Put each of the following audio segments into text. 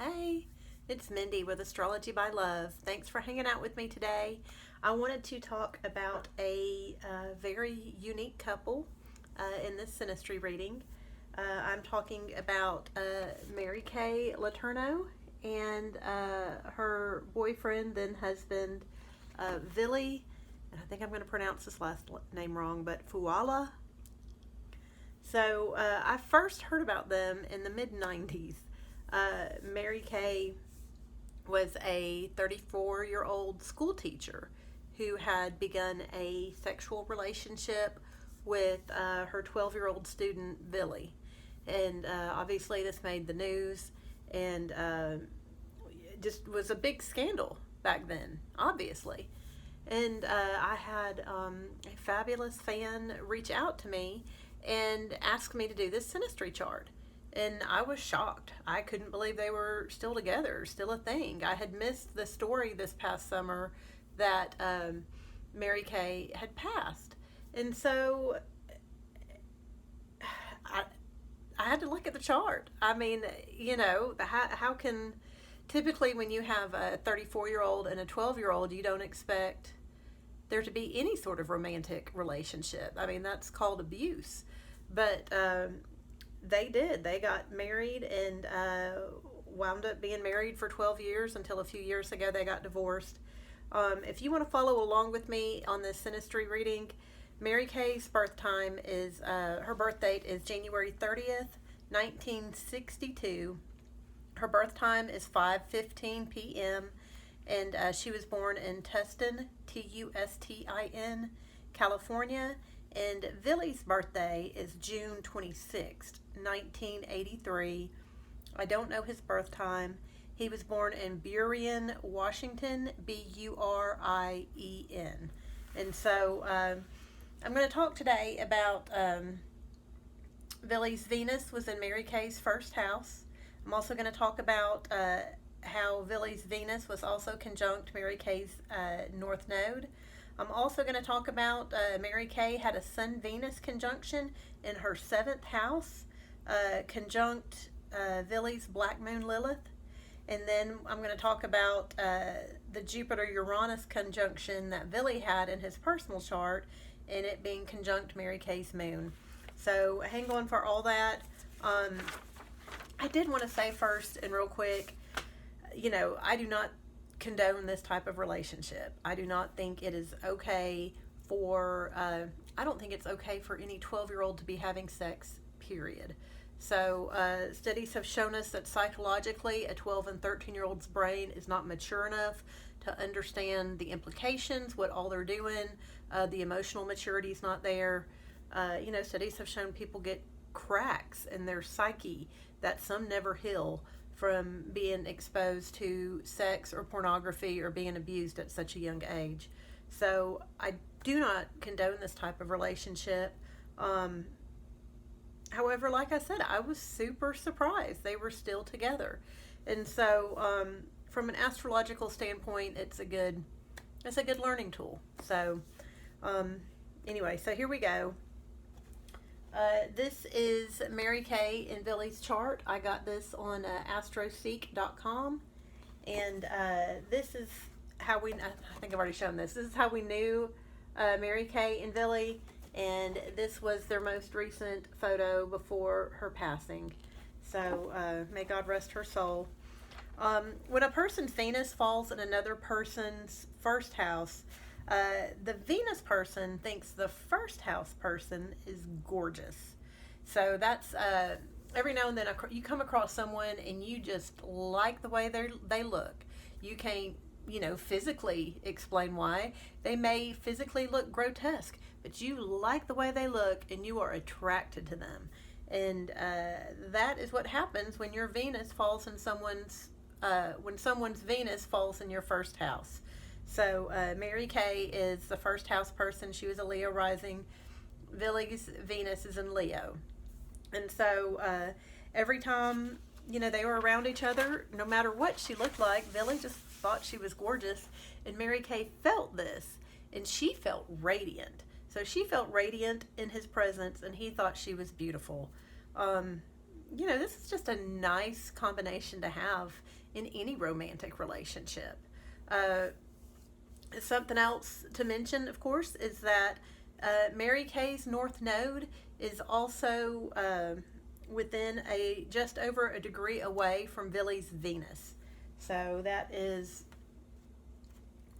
Hey, it's Mindy with Astrology by Love. Thanks for hanging out with me today. I wanted to talk about a very unique couple in this Synastry reading. I'm talking about Mary Kay Letorneau and her boyfriend, then husband, Villi. And I think I'm going to pronounce this last name wrong, but Faulaau. So I first heard about them in the mid-90s. Mary Kay was a 34-year-old school teacher who had begun a sexual relationship with her 12-year-old student, Villi. And obviously this made the news and just was a big scandal back then, obviously. And I had a fabulous fan reach out to me and ask me to do this Synastry chart. And I was shocked. I couldn't believe they were still together, still a thing. I had missed the story this past summer that Mary Kay had passed. And so I had to look at the chart. I mean, how can, typically when you have a 34-year-old and a 12-year-old, you don't expect there to be any sort of romantic relationship. I mean, that's called abuse. But they did. They got married and wound up being married for 12 years until a few years ago they got divorced. If you want to follow along with me on this Synastry reading, Mary Kay's birth time is, her birth date is January 30th, 1962. Her birth time is 5:15 p.m. and she was born in Tustin, Tustin, California. And Villi's birthday is June 26th, 1983. I don't know his birth time. He was born in Burien, Washington, Burien. And so I'm going to talk today about Villi's Venus was in Mary Kay's first house. I'm also going to talk about how Villi's Venus was also conjunct Mary Kay's North Node. I'm also going to talk about Mary Kay had a Sun-Venus conjunction in her 7th house, conjunct Villi's Black Moon Lilith. And then I'm going to talk about the Jupiter-Uranus conjunction that Villi had in his personal chart, and it being conjunct Mary Kay's moon. So hang on for all that. I did want to say first and real quick, I do not condone this type of relationship. I do not think it is okay for, I don't think it's okay for any 12-year-old to be having sex, period. So studies have shown us that psychologically a 12 and 13-year-old's brain is not mature enough to understand the implications, what all they're doing, the emotional maturity is not there. Studies have shown people get cracks in their psyche that some never heal from being exposed to sex or pornography or being abused at such a young age. So I do not condone this type of relationship. However, like I said, I was super surprised they were still together. And so from an astrological standpoint, it's a good learning tool. So anyway, so here we go. This is Mary Kay and Villi's chart. I got this on astroseek.com, and this is how I think I've already shown this. This is how we knew Mary Kay and Villi, and this was their most recent photo before her passing. So may God rest her soul. When a person's Venus falls in another person's first house, the Venus person thinks the first house person is gorgeous. So that's every now and then you come across someone and you just like the way they look. You can't physically explain why. They may physically look grotesque, but you like the way they look and you are attracted to them. And that is what happens when your Venus falls in when someone's Venus falls in your first house. So Mary Kay is the first house person. She was a Leo rising. Villi's Venus is in Leo. And so every time, they were around each other, no matter what she looked like, Villi just thought she was gorgeous. And Mary Kay felt this, and she felt radiant. So she felt radiant in his presence, and he thought she was beautiful. this is just a nice combination to have in any romantic relationship. Uh, Something else to mention, of course, is that Mary Kay's North Node is also within just over a degree away from Villi's Venus. So that is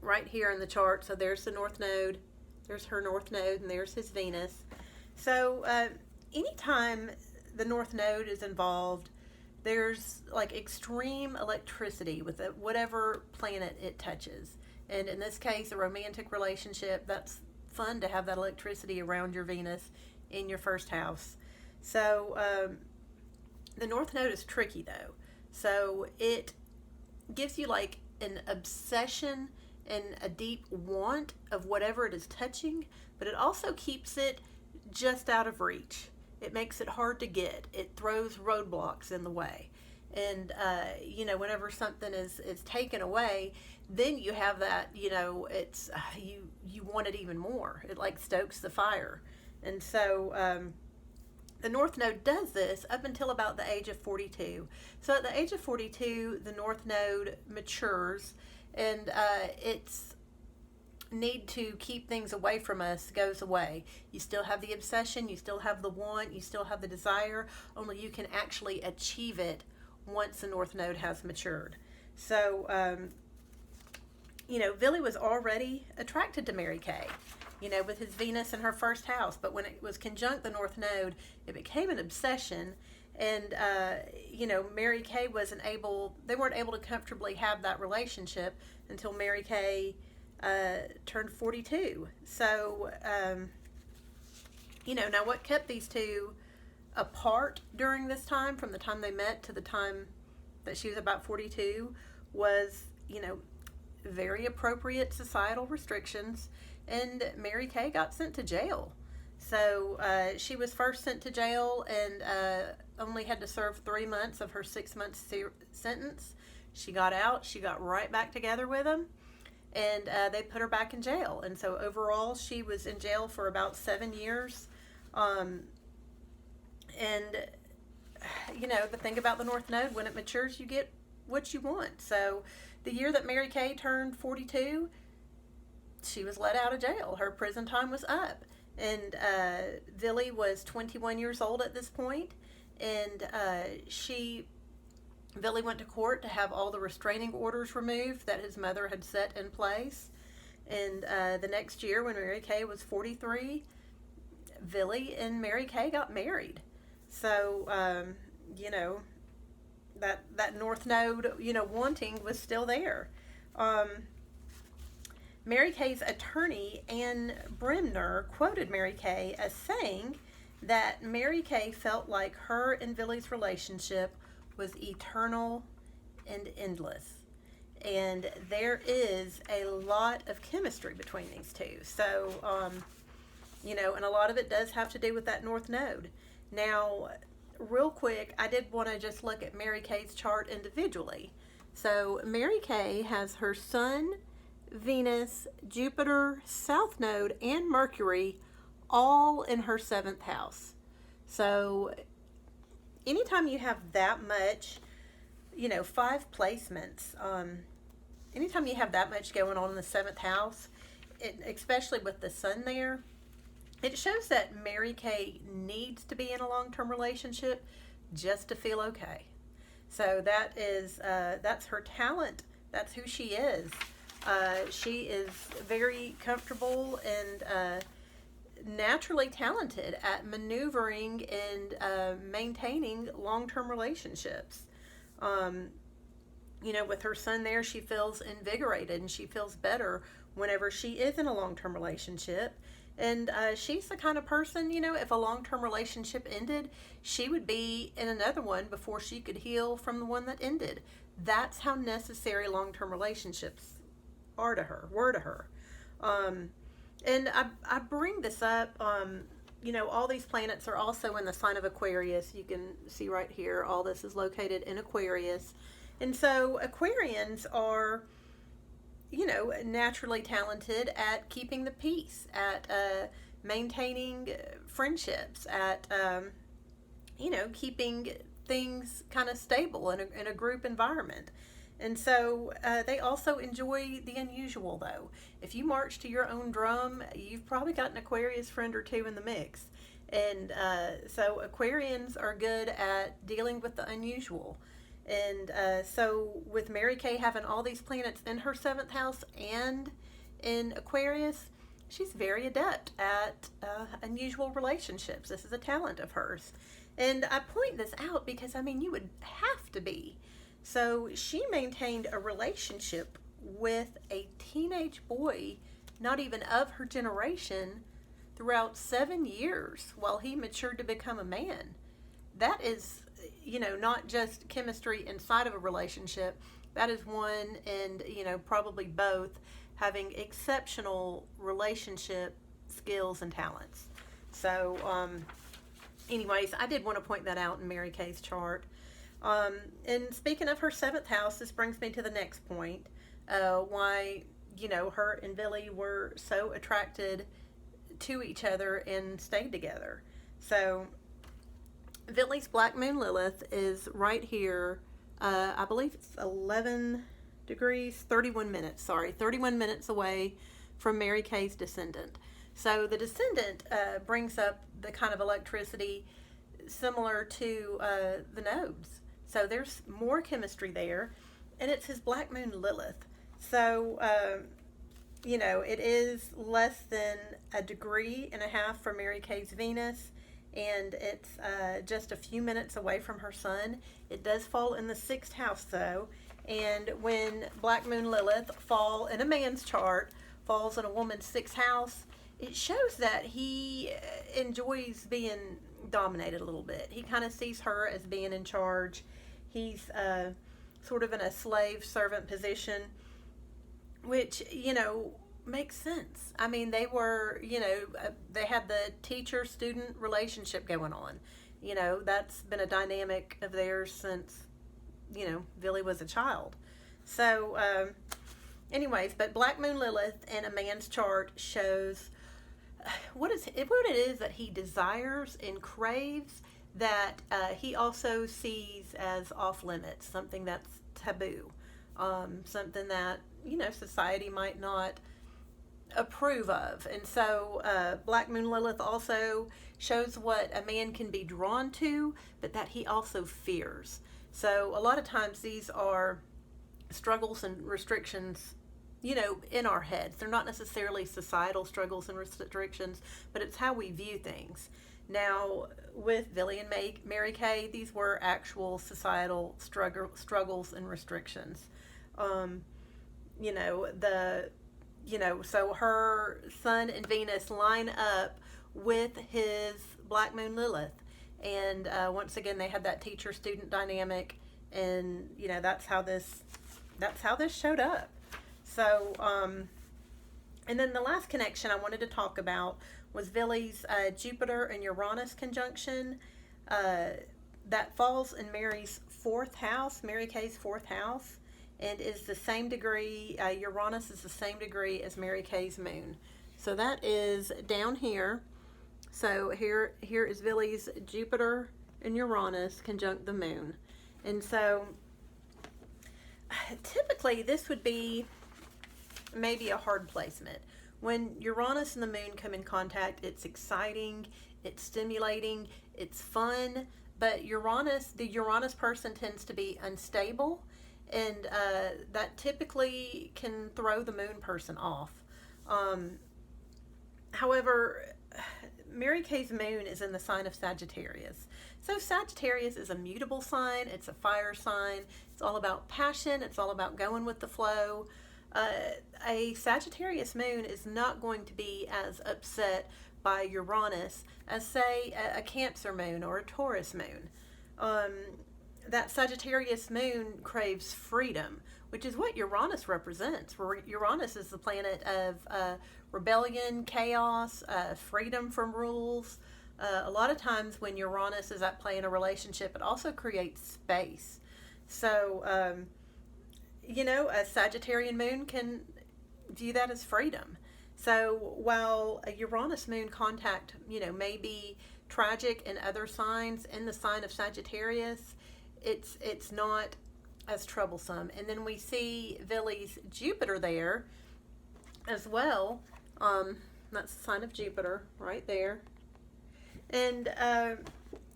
right here in the chart. So there's the North Node, there's her North Node, and there's his Venus. So anytime the North Node is involved, there's like extreme electricity with whatever planet it touches. And in this case, a romantic relationship, that's fun to have that electricity around your Venus in your first house. So the North Node is tricky though. So it gives you like an obsession and a deep want of whatever it is touching, but it also keeps it just out of reach. It makes it hard to get. It throws roadblocks in the way. And, whenever something is taken away, then you have that, it's, you want it even more. It like stokes the fire. And so, the North Node does this up until about the age of 42. So at the age of 42, the North Node matures, and its need to keep things away from us goes away. You still have the obsession, you still have the want, you still have the desire, only you can actually achieve it once the North Node has matured. So, Villi was already attracted to Mary Kay, with his Venus in her first house. But when it was conjunct the North Node, it became an obsession. And, Mary Kay they weren't able to comfortably have that relationship until Mary Kay turned 42. So, now what kept these two apart during this time, from the time they met to the time that she was about 42, was, very appropriate societal restrictions, and Mary Kay got sent to jail. So she was first sent to jail and only had to serve 3 months of her 6-month sentence. She got out, she got right back together with him, and they put her back in jail. And so overall, she was in jail for about 7 years. And, the thing about the North Node, when it matures, you get what you want. So the year that Mary Kay turned 42, she was let out of jail. Her prison time was up. And Villi was 21 years old at this point. And Villi went to court to have all the restraining orders removed that his mother had set in place. And the next year, when Mary Kay was 43, Villi and Mary Kay got married. So, that North Node, wanting was still there. Mary Kay's attorney, Anne Bremner, quoted Mary Kay as saying that Mary Kay felt like her and Villi's relationship was eternal and endless. And there is a lot of chemistry between these two. So, and a lot of it does have to do with that North Node. Now, real quick, I did want to just look at Mary Kay's chart individually. So Mary Kay has her Sun, Venus, Jupiter, South Node, and Mercury all in her 7th house. So anytime you have that much, 5 placements, anytime you have that much going on in the 7th house, especially with the Sun there, it shows that Mary Kay needs to be in a long-term relationship just to feel okay. So that is, that's her talent. That's who she is. She is very comfortable and naturally talented at maneuvering and maintaining long-term relationships. With her Sun there, she feels invigorated and she feels better whenever she is in a long-term relationship. And she's the kind of person, if a long-term relationship ended, she would be in another one before she could heal from the one that ended. That's how necessary long-term relationships were to her. And I bring this up, all these planets are also in the sign of Aquarius. You can see right here, all this is located in Aquarius. And so Aquarians are, naturally talented at keeping the peace, at maintaining friendships, at, keeping things kind of stable in a group environment. And so they also enjoy the unusual, though. If you march to your own drum, you've probably got an Aquarius friend or two in the mix. And so Aquarians are good at dealing with the unusual. And so with Mary Kay having all these planets in her seventh house and in Aquarius, she's very adept at unusual relationships. This is a talent of hers. And I point this out because, I mean, you would have to be. So she maintained a relationship with a teenage boy, not even of her generation, throughout 7 years while he matured to become a man. That is, not just chemistry inside of a relationship. That is one and, probably both having exceptional relationship skills and talents. So, anyways, I did want to point that out in Mary Kay's chart. And speaking of her seventh house, this brings me to the next point. Why, her and Villi were so attracted to each other and stayed together. So, Villi's Black Moon Lilith is right here. I believe it's 11 degrees, 31 minutes away from Mary Kay's descendant. So the descendant brings up the kind of electricity similar to the nodes. So there's more chemistry there, and it's his Black Moon Lilith. So, it is less than 1.5 degrees from Mary Kay's Venus, and it's just a few minutes away from her sun. It does fall in the 6th house, though, and when Black Moon Lilith fall in a man's chart, falls in a woman's 6th house, it shows that he enjoys being dominated a little bit. He kind of sees her as being in charge. He's sort of in a slave servant position, which, makes sense. I mean, they were, they had the teacher-student relationship going on. That's been a dynamic of theirs since, Villi was a child. So, anyways, but Black Moon Lilith in a man's chart shows what it is that he desires and craves, that he also sees as off limits, something that's taboo, something that, society might not approve of. And so Black Moon Lilith also shows what a man can be drawn to, but that he also fears. So a lot of times these are struggles and restrictions, in our heads. They're not necessarily societal struggles and restrictions, but it's how we view things. Now, with Villi and Mary Kay, these were actual societal struggles and restrictions. So her Sun and Venus line up with his Black Moon Lilith. And once again, they had that teacher-student dynamic, and, that's how this showed up. So, and then the last connection I wanted to talk about was Villi's Jupiter and Uranus conjunction that falls in Mary's 4th house, Mary Kay's 4th house, and is the same degree, Uranus is the same degree as Mary Kay's moon. So that is down here. So here is Villi's Jupiter and Uranus conjunct the moon. And so typically this would be maybe a hard placement. When Uranus and the moon come in contact, it's exciting, it's stimulating, it's fun, but the Uranus person tends to be unstable, and that typically can throw the moon person off. However, Mary Kay's moon is in the sign of Sagittarius. So Sagittarius is a mutable sign, it's a fire sign, it's all about passion, it's all about going with the flow. A Sagittarius moon is not going to be as upset by Uranus as, say, a Cancer moon or a Taurus moon. That Sagittarius moon craves freedom, which is what Uranus represents. Uranus is the planet of rebellion, chaos, freedom from rules. A lot of times when Uranus is at play in a relationship, it also creates space. So, a Sagittarian moon can view that as freedom. So while a Uranus moon contact, may be tragic in other signs, in the sign of Sagittarius, it's not as troublesome. And then we see Villi's Jupiter there as well. That's the sign of Jupiter right there. And,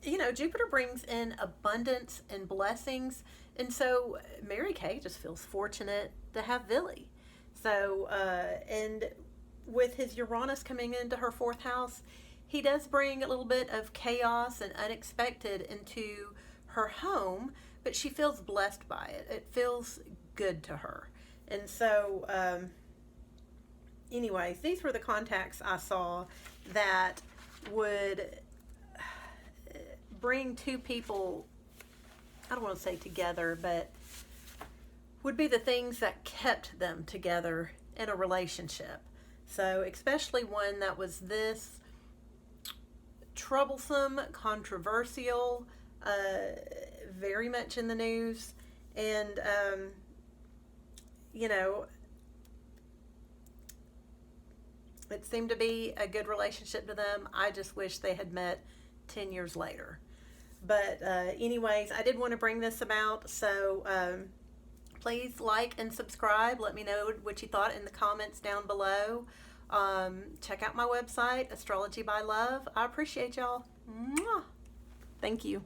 Jupiter brings in abundance and blessings. And so Mary Kay just feels fortunate to have Villi. So, and with his Uranus coming into her fourth house, he does bring a little bit of chaos and unexpected into her home, but she feels blessed by it. It feels good to her. And so, anyways, these were the contacts I saw that would bring two people, I don't want to say together, but would be the things that kept them together in a relationship. So especially one that was this troublesome, controversial, very much in the news, and it seemed to be a good relationship to them. I just wish they had met 10 years later. But anyways, I did want to bring this about, so please like and subscribe. Let me know what you thought in the comments down below. Check out my website, astrology by love. I appreciate y'all. Mwah. Thank you.